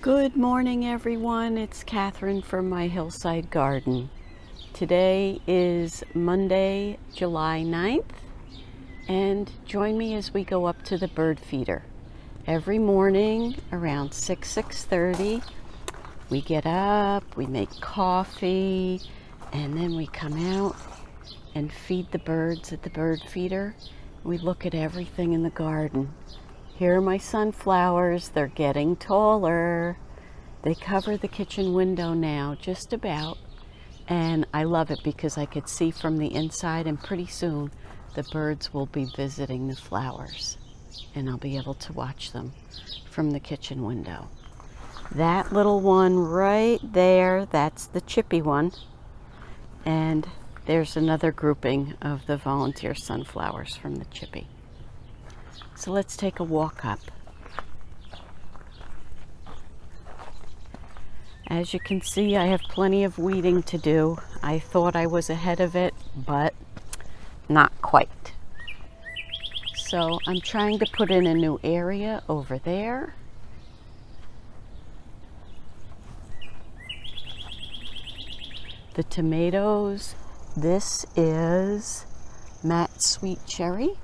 Good morning, everyone. It's Catherine from my hillside garden. Today is Monday, July 9th, and join me as we go up to the bird feeder. Every morning around 6:30, we get up, we make coffee, and then we come out and feed the birds at the bird feeder. We look at everything in the garden. Here are my sunflowers. They're getting taller. They cover the kitchen window now, just about. And I love it because I could see from the inside, and pretty soon the birds will be visiting the flowers and I'll be able to watch them from the kitchen window. That little one right there, that's the chippy one. And there's another grouping of the volunteer sunflowers from the chippy. So let's take a walk up. As you can see, I have plenty of weeding to do. I thought I was ahead of it, but not quite. So I'm trying to put in a new area over there. The tomatoes, this is Matt's Sweet Cherry.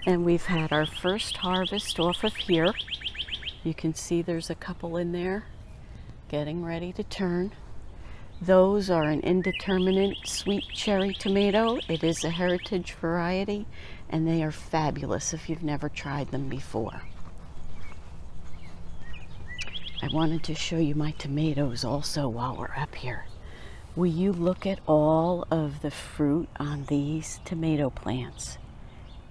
And we've had our first harvest off of here. You can see there's a couple in there getting ready to turn. Those are an indeterminate sweet cherry tomato. It is a heritage variety, and they are fabulous if you've never tried them before. I wanted to show you my tomatoes also while we're up here. Will you look at all of the fruit on these tomato plants?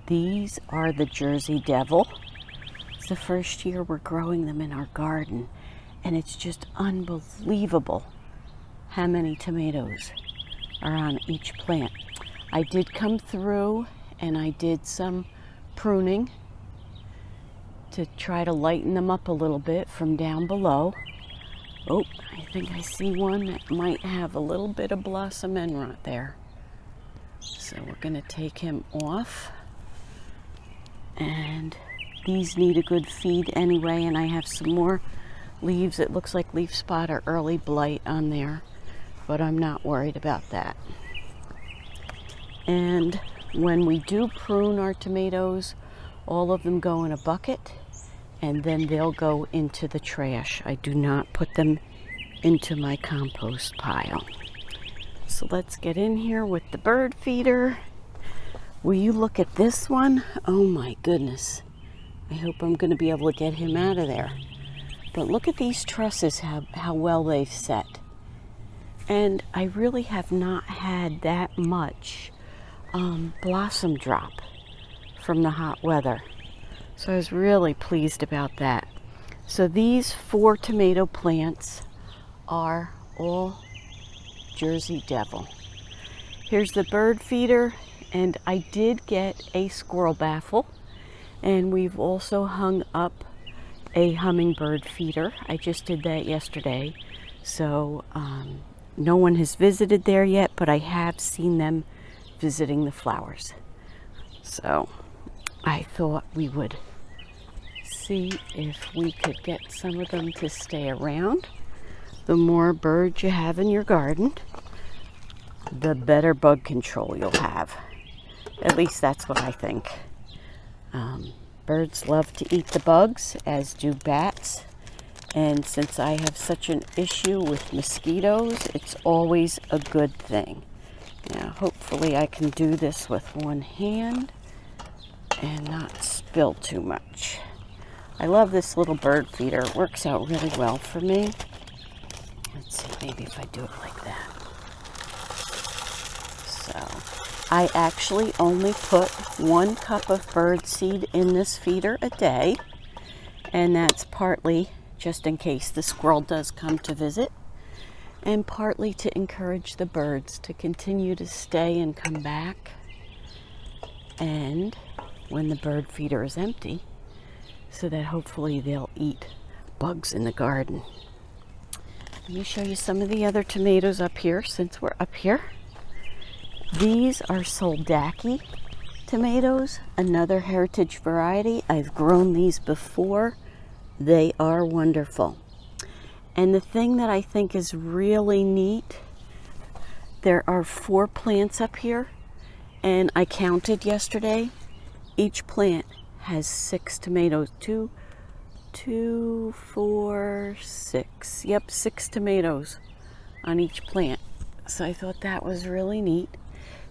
These are the Jersey Devil. It's the first year we're growing them in our garden, and it's just unbelievable how many tomatoes are on each plant. I did come through and I did some pruning to try to lighten them up a little bit from down below. Oh, I think I see one that might have a little bit of blossom end rot there. So we're going to take him off. And these need a good feed anyway, and I have some more leaves. It looks like leaf spot or early blight on there, but I'm not worried about that. And when we do prune our tomatoes, all of them go in a bucket, and then they'll go into the trash. I do not put them into my compost pile. So let's get in here with the bird feeder. Will you look at this one? Oh my goodness. I hope I'm going to be able to get him out of there. But look at these trusses, how well they've set. And I really have not had that much blossom drop from the hot weather. So I was really pleased about that. So these 4 tomato plants are all Jersey Devil. Here's the bird feeder. And I did get a squirrel baffle, and we've also hung up a hummingbird feeder. I just did that yesterday. So no one has visited there yet, but I have seen them visiting the flowers. So I thought we would see if we could get some of them to stay around. The more birds you have in your garden, the better bug control you'll have. At least that's what I think. Birds love to eat the bugs, as do bats. And since I have such an issue with mosquitoes, it's always a good thing. Now, hopefully I can do this with one hand and not spill too much. I love this little bird feeder. It works out really well for me. Let's see, maybe if I do it like that. So I actually only put 1 cup of bird seed in this feeder a day, and that's partly just in case the squirrel does come to visit, and partly to encourage the birds to continue to stay and come back, and when the bird feeder is empty, so that hopefully they'll eat bugs in the garden. Let me show you some of the other tomatoes up here since we're up here. These are Soldaki tomatoes, another heritage variety. I've grown these before. They are wonderful. And the thing that I think is really neat, there are 4 plants up here, and I counted yesterday. Each plant has 6 tomatoes. 2, 4, 6. Yep, 6 tomatoes on each plant. So I thought that was really neat.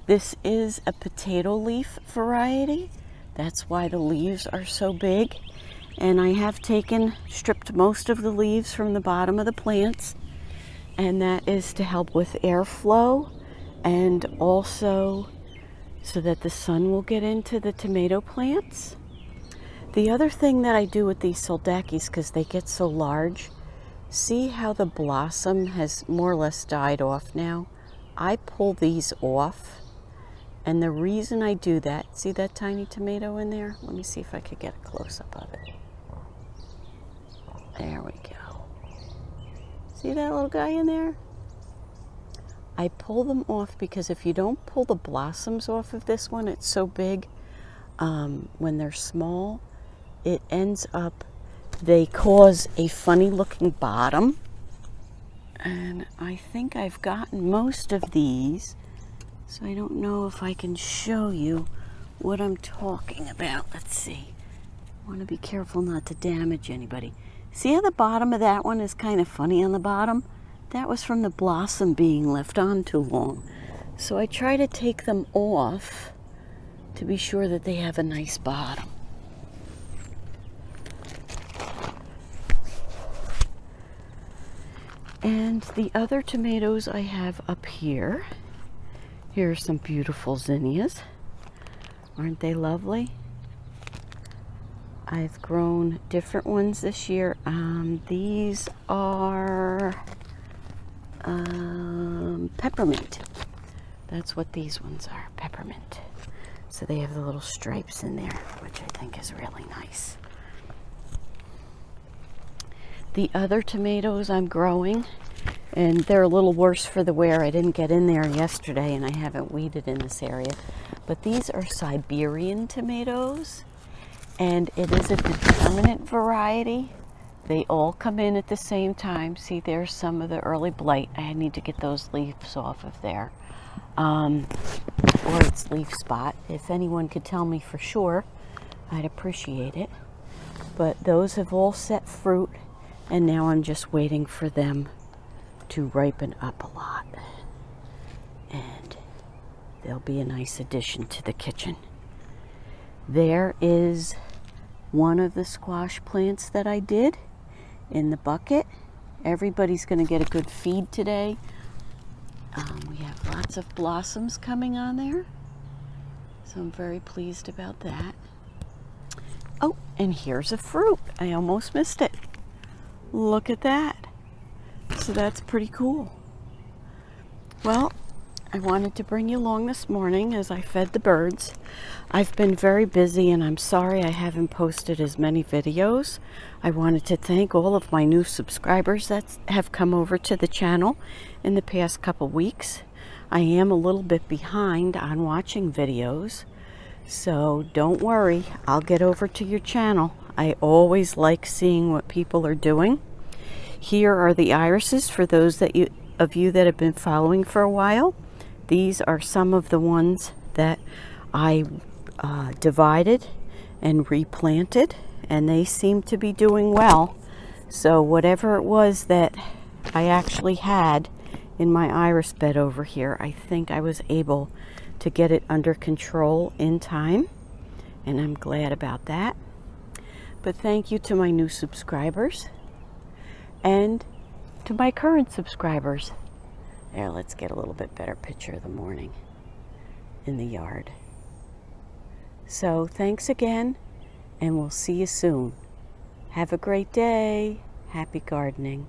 This is a potato leaf variety. That's why the leaves are so big. And I have stripped most of the leaves from the bottom of the plants. And that is to help with airflow and also so that the sun will get into the tomato plants. The other thing that I do with these Soldakis, because they get so large, see how the blossom has more or less died off now? I pull these off, and the reason I do that, see that tiny tomato in there? Let me see if I could get a close-up of it. There we go. See that little guy in there? I pull them off because if you don't pull the blossoms off of this one, it's so big, when they're small, it ends up, they cause a funny looking bottom. And I think I've gotten most of these, so I don't know if I can show you what I'm talking about. Let's see. I want to be careful not to damage anybody. See how the bottom of that one is kind of funny on the bottom? That was from the blossom being left on too long. So I try to take them off to be sure that they have a nice bottom. And the other tomatoes I have up here. Here are some beautiful zinnias. Aren't they lovely? I've grown different ones this year. These are peppermint. That's what these ones are, peppermint. So they have the little stripes in there, which I think is really nice. The other tomatoes I'm growing, and they're a little worse for the wear. I didn't get in there yesterday and I haven't weeded in this area. But these are Siberian tomatoes, and it is a determinate variety. They all come in at the same time. See, there's some of the early blight. I need to get those leaves off of there. Or its leaf spot. If anyone could tell me for sure, I'd appreciate it. But those have all set fruit, and now I'm just waiting for them to ripen up a lot. And they'll be a nice addition to the kitchen. There is one of the squash plants that I did in the bucket. Everybody's going to get a good feed today. We have lots of blossoms coming on there, so I'm very pleased about that. Oh, and here's a fruit. I almost missed it. Look at that. So that's pretty cool. Well, I wanted to bring you along this morning as I fed the birds. I've been very busy and I'm sorry I haven't posted as many videos. I wanted to thank all of my new subscribers that have come over to the channel in the past couple weeks. I am a little bit behind on watching videos, so don't worry, I'll get over to your channel. I always like seeing what people are doing. Here are the irises for those of you that have been following for a while. These are some of the ones that I divided and replanted, and they seem to be doing well. So whatever it was that I actually had in my iris bed over here, I think I was able to get it under control in time, and I'm glad about that. But thank you to my new subscribers and to my current subscribers. There, let's get a little bit better picture of the morning in the yard. So thanks again, and we'll see you soon. Have a great day. Happy gardening.